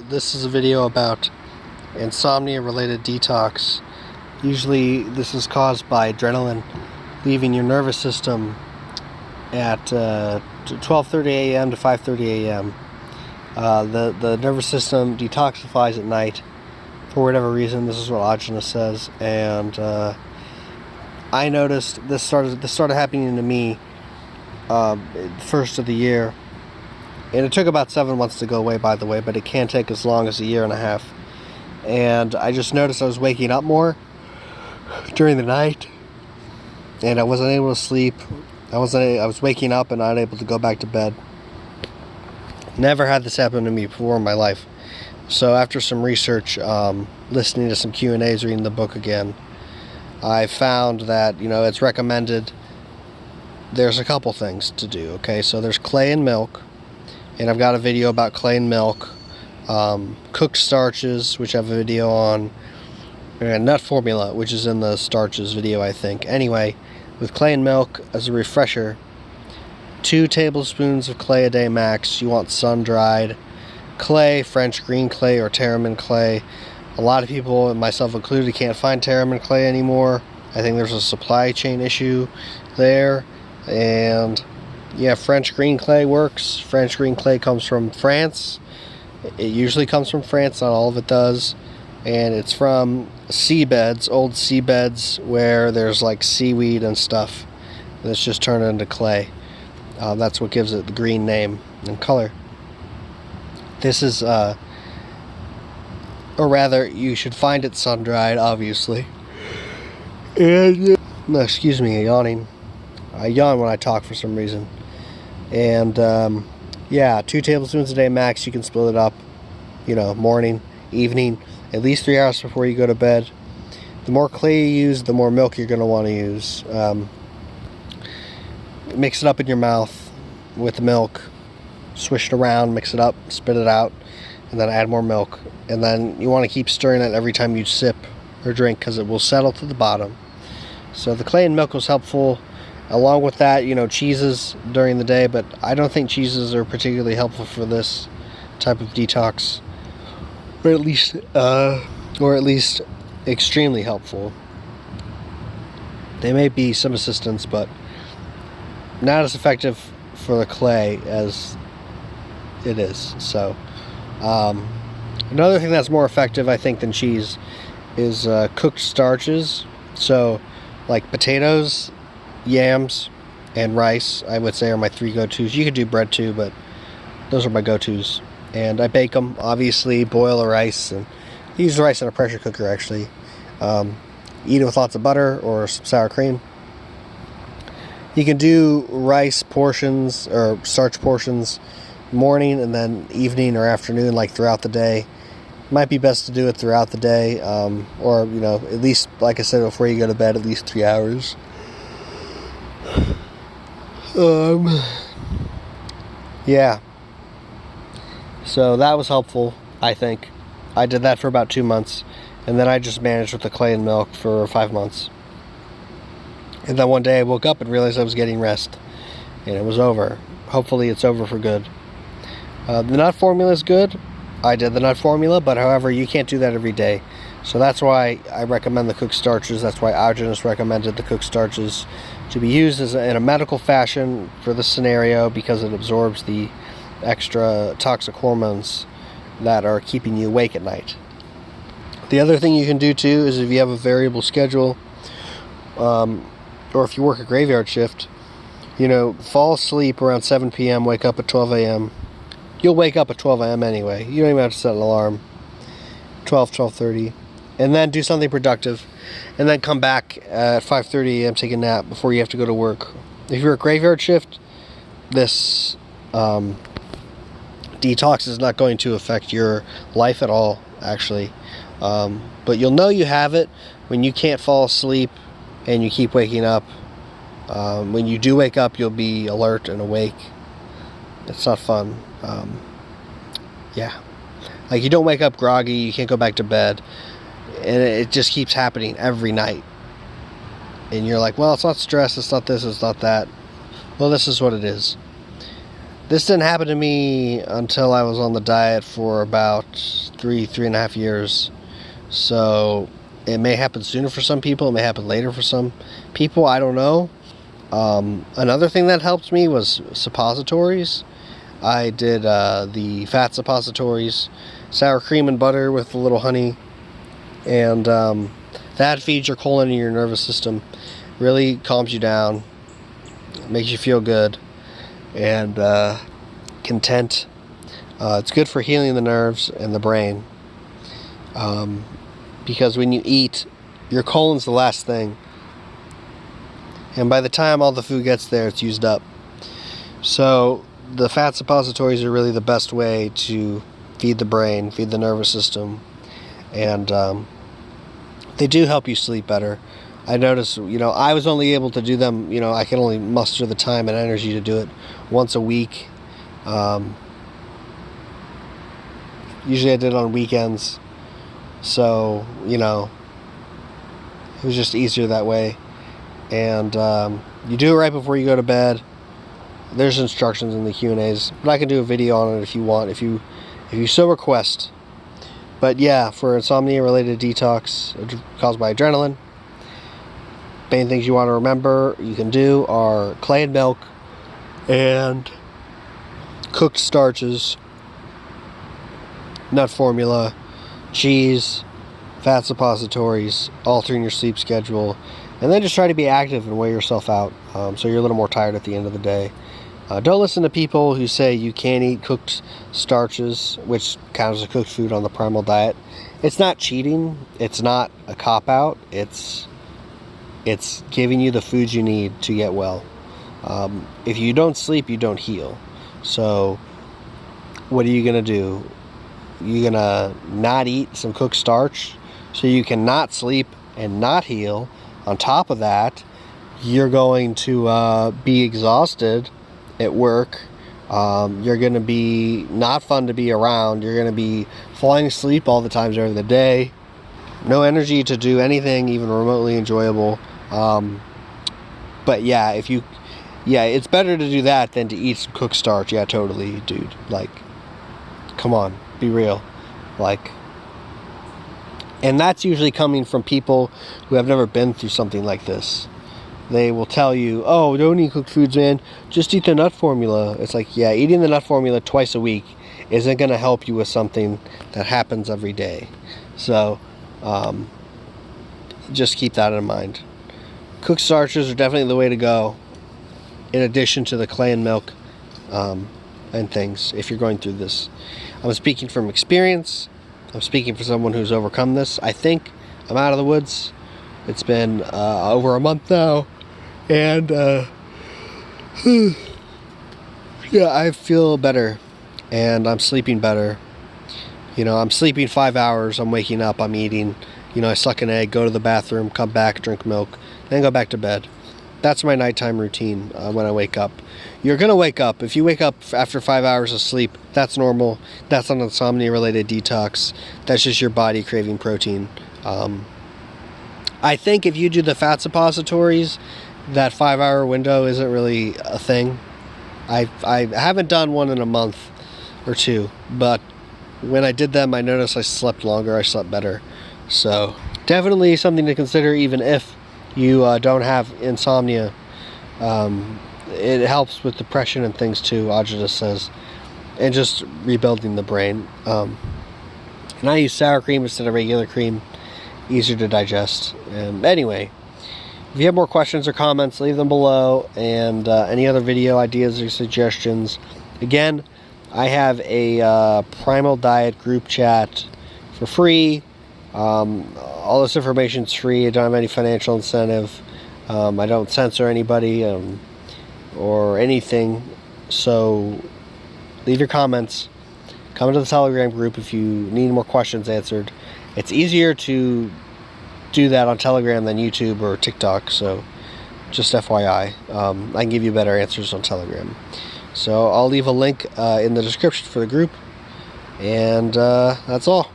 This is a video about insomnia related detox. Usually this is caused by adrenaline leaving your nervous system at 12:30 a.m. to 5:30 a.m. The nervous system detoxifies at night for whatever reason. This is what Ajna says, and I noticed this started happening to me first of the year, and it took about 7 months to go away, by the way, but it can take as long as a year and a half. And I just noticed I was waking up more during the night, and I wasn't able to sleep. I was waking up and not able to go back to bed. Never had this happen to me before in my life. So after some research, listening to some Q&As, reading the book again, I found that, it's recommended. There's a couple things to do, okay? So there's clay and milk, and I've got a video about clay and milk, cooked starches, which I have a video on, and nut formula, which is in the starches video, I think. Anyway, with clay and milk, as a refresher, 2 tablespoons of clay a day max. You want sun-dried clay, French green clay or terramine clay. A lot of people, myself included, can't find terramine clay anymore. I think there's a supply chain issue there. And yeah, French green clay works. French green clay comes from France. It usually comes from France, not all of it does. And it's from seabeds, old seabeds, where there's like seaweed and stuff that's just turned into clay. That's what gives it the green name and color. This is, or rather, you should find it sun-dried, obviously. And, no, excuse me, yawning. I yawn when I talk for some reason. And, yeah, 2 tablespoons a day max. You can split it up, morning, evening, at least 3 hours before you go to bed. The more clay you use, the more milk you're going to want to use. Mix it up in your mouth with the milk. Swish it around, mix it up, spit it out, and then add more milk. And then you want to keep stirring it every time you sip or drink, because it will settle to the bottom. So the clay and milk was helpful. Along with that, cheeses during the day, but I don't think cheeses are particularly helpful for this type of detox, or at least extremely helpful. They may be some assistance, but not as effective for the clay as it is. So another thing that's more effective, I think, than cheese is cooked starches. So like potatoes, yams, and rice, I would say, are my 3 go-tos. You could do bread too, but those are my go-tos. And I bake them, obviously, boil the rice, and use the rice in a pressure cooker, actually. Eat it with lots of butter or some sour cream. You can do rice portions or starch portions morning and then evening or afternoon, like throughout the day. Might be best to do it throughout the day, or at least, like I said, before you go to bed, at least 3 hours. Yeah. So that was helpful, I think. I did that for about 2 months, and then I just managed with the clay and milk for 5 months. And then one day I woke up and realized I was getting rest, and it was over. Hopefully it's over for good. The nut formula is good. I did the nut formula, but however, you can't do that every day. So that's why I recommend the cooked starches. That's why Ajna recommended the cooked starches to be used in a medical fashion for this scenario, because it absorbs the extra toxic hormones that are keeping you awake at night. The other thing you can do too is, if you have a variable schedule, or if you work a graveyard shift, fall asleep around 7 p.m., wake up at 12 a.m. You'll wake up at 12 a.m. anyway. You don't even have to set an alarm. 12:30. And then do something productive. And then come back at 5:30 a.m., take a nap before you have to go to work. If you're a graveyard shift, this detox is not going to affect your life at all, actually. But you'll know you have it when you can't fall asleep and you keep waking up. When you do wake up, you'll be alert and awake. It's not fun. Yeah. Like, you don't wake up groggy, you can't go back to bed, and it just keeps happening every night. And you're like, well, it's not stress, it's not this, it's not that. Well, this is what it is. This didn't happen to me until I was on the diet for about 3.5 years. So it may happen sooner for some people, it may happen later for some people, I don't know. Another thing that helped me was suppositories. I did the fat suppositories, sour cream and butter with a little honey, and that feeds your colon and your nervous system. Really calms you down, makes you feel good and content. It's good for healing the nerves and the brain, because when you eat, your colon's the last thing, and by the time all the food gets there, it's used up. So the fat suppositories are really the best way to feed the brain, feed the nervous system, and they do help you sleep better. I noticed, I was only able to do them, I can only muster the time and energy to do it once a week. Usually I did it on weekends, so, it was just easier that way. And you do it right before you go to bed. There's instructions in the Q&As, but I can do a video on it if you want, if you so request. But yeah, for insomnia-related detox caused by adrenaline, main things you want to remember you can do are clay and milk and cooked starches, nut formula, cheese, fat suppositories, altering your sleep schedule, and then just try to be active and weigh yourself out, so you're a little more tired at the end of the day. Don't listen to people who say you can't eat cooked starches, which counts as cooked food on the Primal diet. It's not cheating. It's not a cop-out. It's giving you the foods you need to get well. If you don't sleep, you don't heal. So what are you going to do? You're going to not eat some cooked starch so you can not sleep and not heal. On top of that, you're going to be exhausted at work. You're going to be not fun to be around. You're going to be falling asleep all the times during the day. No energy to do anything even remotely enjoyable. But yeah, it's better to do that than to eat some cooked starch. Yeah, totally, dude. Like, come on, be real. Like, and that's usually coming from people who have never been through something like this. They will tell you, oh, don't eat cooked foods, man. Just eat the nut formula. It's like, yeah, eating the nut formula twice a week isn't going to help you with something that happens every day. So, just keep that in mind. Cooked starches are definitely the way to go, in addition to the clay and milk and things, if you're going through this. I'm speaking from experience. I'm speaking for someone who's overcome this. I think I'm out of the woods. It's been over a month now. And yeah, I feel better, and I'm sleeping better. I'm sleeping 5 hours, I'm waking up, I'm eating, I suck an egg, go to the bathroom, come back, drink milk, then go back to bed. That's my nighttime routine when I wake up. You're going to wake up. If you wake up after 5 hours of sleep, that's normal. That's an insomnia-related detox. That's just your body craving protein. I think if you do the fat suppositories, that 5 hour window isn't really a thing. I haven't done one in a month or two, but when I did them, I noticed I slept longer, I slept better. So definitely something to consider, even if you don't have insomnia. It helps with depression and things too, Ajita says, and just rebuilding the brain. And I use sour cream instead of regular cream. Easier to digest. Anyway, if you have more questions or comments, leave them below, and any other video ideas or suggestions. Again, I have a Primal diet group chat for free. All this information is free. I don't have any financial incentive. I don't censor anybody or anything. So leave your comments. Come to the Telegram group if you need more questions answered. It's easier to do that on Telegram than YouTube or TikTok, so just FYI. I can give you better answers on Telegram. So I'll leave a link in the description for the group, and that's all.